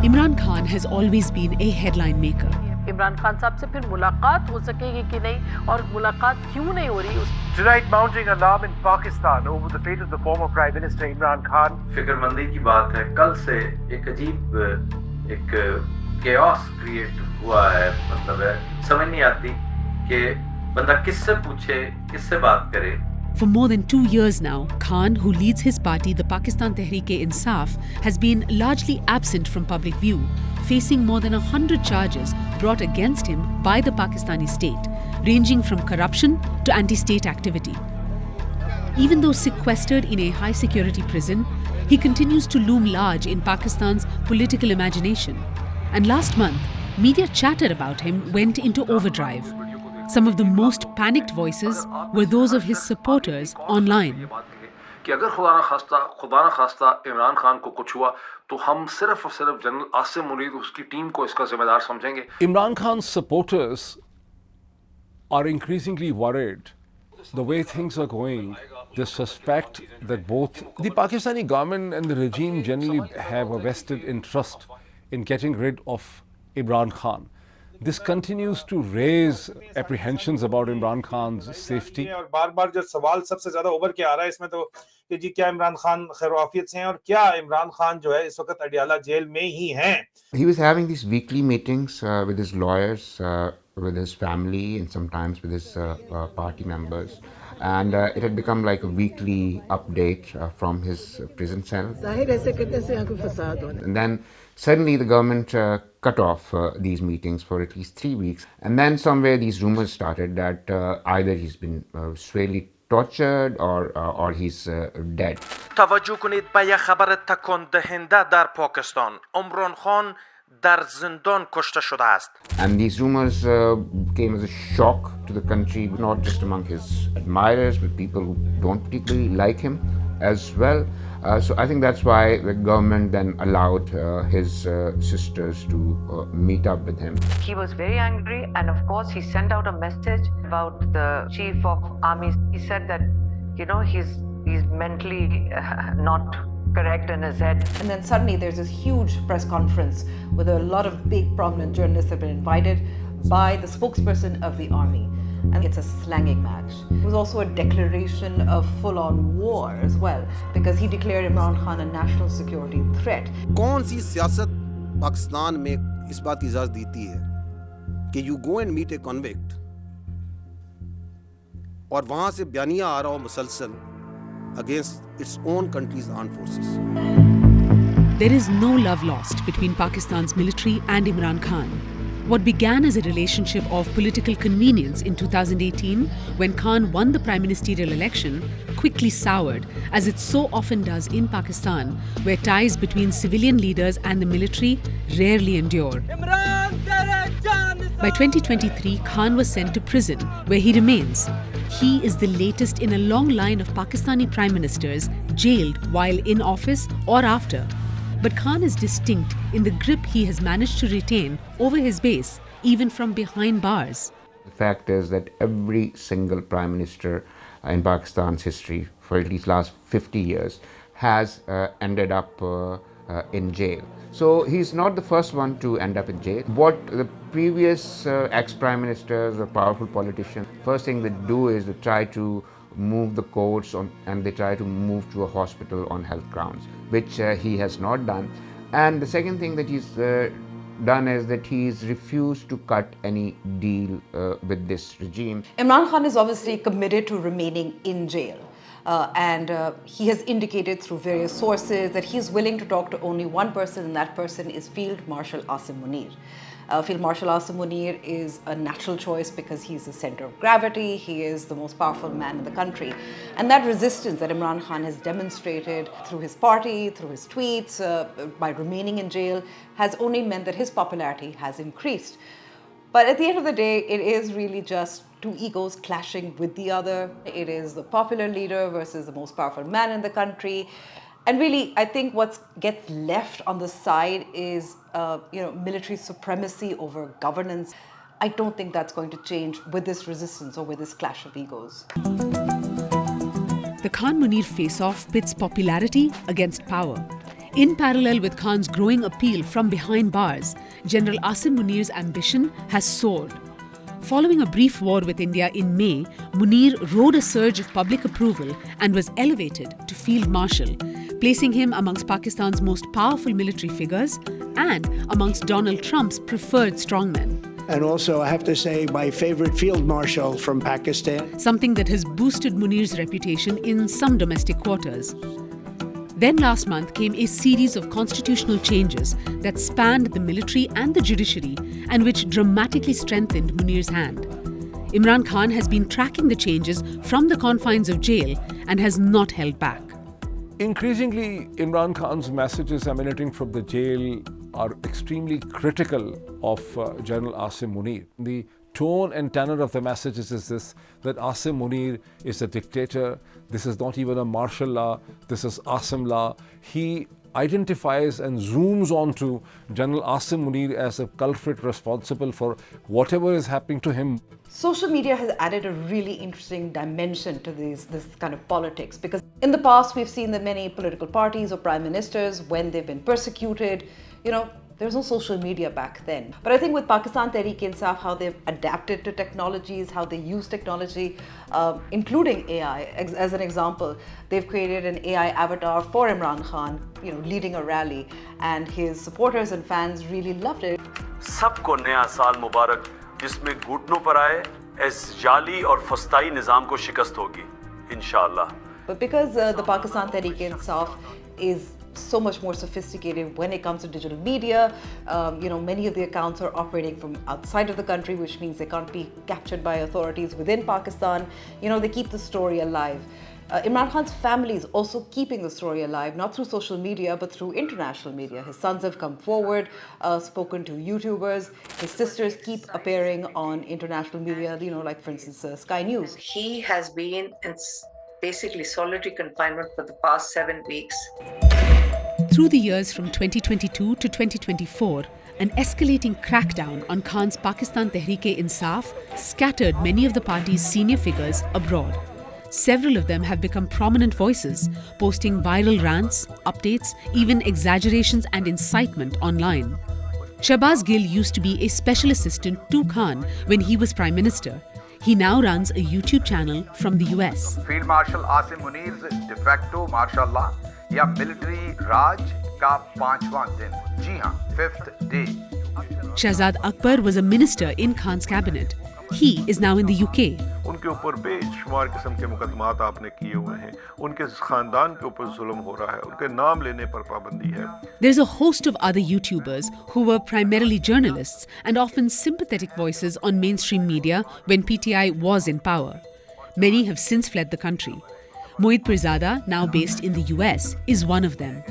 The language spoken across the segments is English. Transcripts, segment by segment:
Imran Khan has always been a headline maker. Imran Khan साहब से फिर मुलाकात हो सकेगी कि नहीं और मुलाकात क्यों नहीं हो रही? Tonight mounting alarm in Pakistan over the fate of the former Prime Minister Imran Khan. फिक्रमंदी की बात है. कल से एक अजीब एक chaos create हुआ है. मतलब है समझ नहीं आती कि बंदा किससे पूछे, किससे बात करे. For more than 2 years now, Khan, who leads his party, the Pakistan Tehreek-e-Insaf, has been largely absent from public view, facing more than 100 charges brought against him by the Pakistani state, ranging from corruption to anti-state activity. Even though sequestered in a high-security prison, he continues to loom large in Pakistan's political imagination. And last month, media chatter about him went into overdrive. Some of the most panicked voices were those of his supporters online. कि अगर खुदा ना खास्ता इमरान खान को कुछ हुआ तो हम सिर्फ और सिर्फ जनरल आसिम मुनीर उसकी टीम को इसका जिम्मेदार समझेंगे. Imran Khan's supporters are increasingly worried. The way things are going, they suspect that both the Pakistani government and the regime generally have a vested interest in getting rid of Imran Khan. This continues to raise apprehensions about Imran Khan's safety. और बार-बार जो सवाल सबसे ज्यादा उभर के आ रहा है इसमें तो कि जी क्या इमरान खान खैर-ओ-आफियत से हैं और क्या इमरान खान जो है इस वक्त अडियाला जेल में ही हैं. He was having these weekly meetings with his lawyers, with his family, and sometimes with his party members. And it had become like a weekly update from his prison cell. And then suddenly the government cut off these meetings for at least 3 weeks. And then somewhere these rumors started that either he's been severely tortured or he's dead. توجه کنید به یک خبر تکان دهنده در پاکستان. عمران خان در زندان کشته شده است. And these rumors came as a shock to the country, not just among his admirers, but people who don't particularly like him as well. So I think that's why the government then allowed his sisters to meet up with him. He was very angry, and of course he sent out a message about the chief of army. He said that, you know, he's mentally not correct in his head. And then suddenly there's this huge press conference with a lot of big prominent journalists have been invited by the spokesperson of the army. And it's a slanging match. It was also a declaration of full-on war as well, because he declared Imran Khan a national security threat. कौन सी सियासत पाकिस्तान में इस बात की इजाज़त देती है कि you go and meet a convict और वहाँ से बयानिया आ रहा हो मुसलसल against its own country's armed forces. There is no love lost between Pakistan's military and Imran Khan. What began as a relationship of political convenience in 2018, when Khan won the prime ministerial election, quickly soured, as it so often does in Pakistan, where ties between civilian leaders and the military rarely endure. By 2023, Khan was sent to prison, where he remains. He is the latest in a long line of Pakistani prime ministers jailed while in office or after. But Khan is distinct in the grip he has managed to retain over his base, even from behind bars. The fact is that every single prime minister in Pakistan's history for at least last 50 years has ended up in jail. So he's not the first one to end up in jail. What the previous ex-prime ministers or powerful politicians, first thing they do is they try to move the courts and they try to move to a hospital on health grounds, which he has not done. And the second thing that he's done is that he's refused to cut any deal with this regime. Imran Khan is obviously committed to remaining in jail. And he has indicated through various sources that he's willing to talk to only one person, and that person is Field Marshal Asim Munir. Field Marshal Asim Munir is a natural choice because he's the center of gravity, he is the most powerful man in the country. And that resistance that Imran Khan has demonstrated through his party, through his tweets, by remaining in jail, has only meant that his popularity has increased. But at the end of the day, it is really just two egos clashing with the other. It is the popular leader versus the most powerful man in the country. And really, I think what gets left on the side is, military supremacy over governance. I don't think that's going to change with this resistance or with this clash of egos. The Khan-Munir face-off pits popularity against power. In parallel with Khan's growing appeal from behind bars, General Asim Munir's ambition has soared. Following a brief war with India in May, Munir rode a surge of public approval and was elevated to Field Marshal, placing him amongst Pakistan's most powerful military figures and amongst Donald Trump's preferred strongmen. And also, I have to say, my favorite Field Marshal from Pakistan. Something that has boosted Munir's reputation in some domestic quarters. Then last month came a series of constitutional changes that spanned the military and the judiciary and which dramatically strengthened Munir's hand. Imran Khan has been tracking the changes from the confines of jail and has not held back. Increasingly, Imran Khan's messages emanating from the jail are extremely critical of General Asim Munir. The tone and tenor of the messages is this, that Asim Munir is a dictator. This is not even a martial law. This is Asim law. He identifies and zooms onto General Asim Munir as a culprit responsible for whatever is happening to him. Social media has added a really interesting dimension to this kind of politics, because in the past we've seen that many political parties or prime ministers, when they've been persecuted, there's no social media back then. But I think with Pakistan Tehreek-e-Insaf, how they've adapted to technologies, how they use technology, including AI. As an example, they've created an AI avatar for Imran Khan, leading a rally, and his supporters and fans really loved it. सबको नया साल मुबारक, जिसमें घुटनों पर आए इस जाली और फस्ताई निजाम को शिकस्त होगी, इंशाअल्लाह. But because the Pakistan Tehreek-e-Insaf is so much more sophisticated when it comes to digital media, many of the accounts are operating from outside of the country, which means they can't be captured by authorities within Pakistan. They keep the story alive. Imran Khan's family is also keeping the story alive, not through social media, but through international media. His sons have come forward, spoken to YouTubers. His sisters keep appearing on international media, like for instance, Sky News. He has been in basically solitary confinement for the past 7 weeks. Through the years from 2022 to 2024, an escalating crackdown on Khan's Pakistan Tehreek-e-Insaf scattered many of the party's senior figures abroad. Several of them have become prominent voices, posting viral rants, updates, even exaggerations and incitement online. Shahbaz Gill used to be a special assistant to Khan when he was Prime Minister. He now runs a YouTube channel from the US. Field Marshal Asim Munir's de facto martial law या military राज का 5वां दिन, जी हाँ, 5th day. Shahzad Akbar was a minister in Khan's cabinet. He is now in the UK. उनके ऊपर बेशुमार किस्म के मुकदमात आपने किए हुए हैं, उनके खानदान के ऊपर जुल्म हो रहा है, उनके नाम लेने पर पाबंदी है. There's a host of other YouTubers who were primarily journalists and often sympathetic voices on mainstream media when PTI was in power. Many have since fled the country. Moeed Pirzada, now based in the US, is one of them.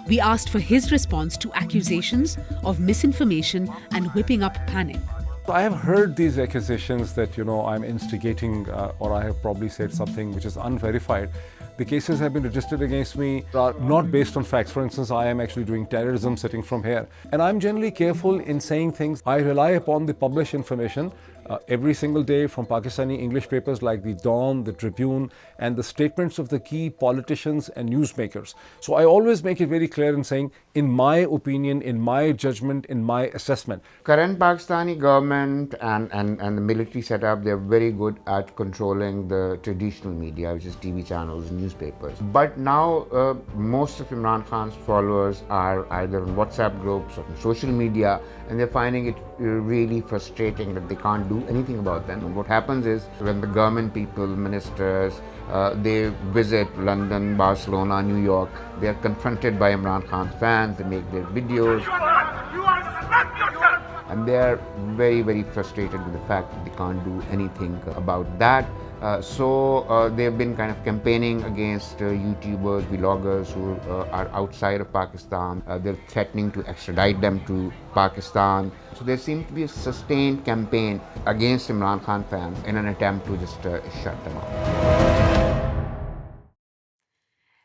We asked for his response to accusations of misinformation and whipping up panic. I have heard these accusations that, I'm instigating or I have probably said something which is unverified. The cases have been registered against me are not based on facts. For instance, I am actually doing terrorism sitting from here. And I'm generally careful in saying things. I rely upon the published information every single day from Pakistani English papers like the Dawn, the Tribune, and the statements of the key politicians and newsmakers. So I always make it very clear in saying, in my opinion, in my judgment, in my assessment. Current Pakistani government and the military setup, they're very good at controlling the traditional media, which is TV channels and newspapers. But now most of Imran Khan's followers are either on WhatsApp groups or on social media, and they're finding it really frustrating that they can't do anything about them. And what happens is, when the government people, ministers, they visit London, Barcelona, New York, they are confronted by Imran Khan's fans, they make their videos. And they are very, very frustrated with the fact that they can't do anything about that. So they've been kind of campaigning against YouTubers, vloggers who are outside of Pakistan. They're threatening to extradite them to Pakistan. So there seems to be a sustained campaign against Imran Khan fans in an attempt to just shut them up.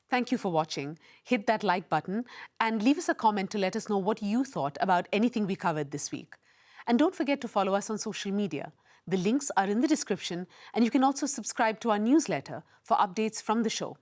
Thank you for watching. Hit that like button and leave us a comment to let us know what you thought about anything we covered this week. And don't forget to follow us on social media. The links are in the description, and you can also subscribe to our newsletter for updates from the show.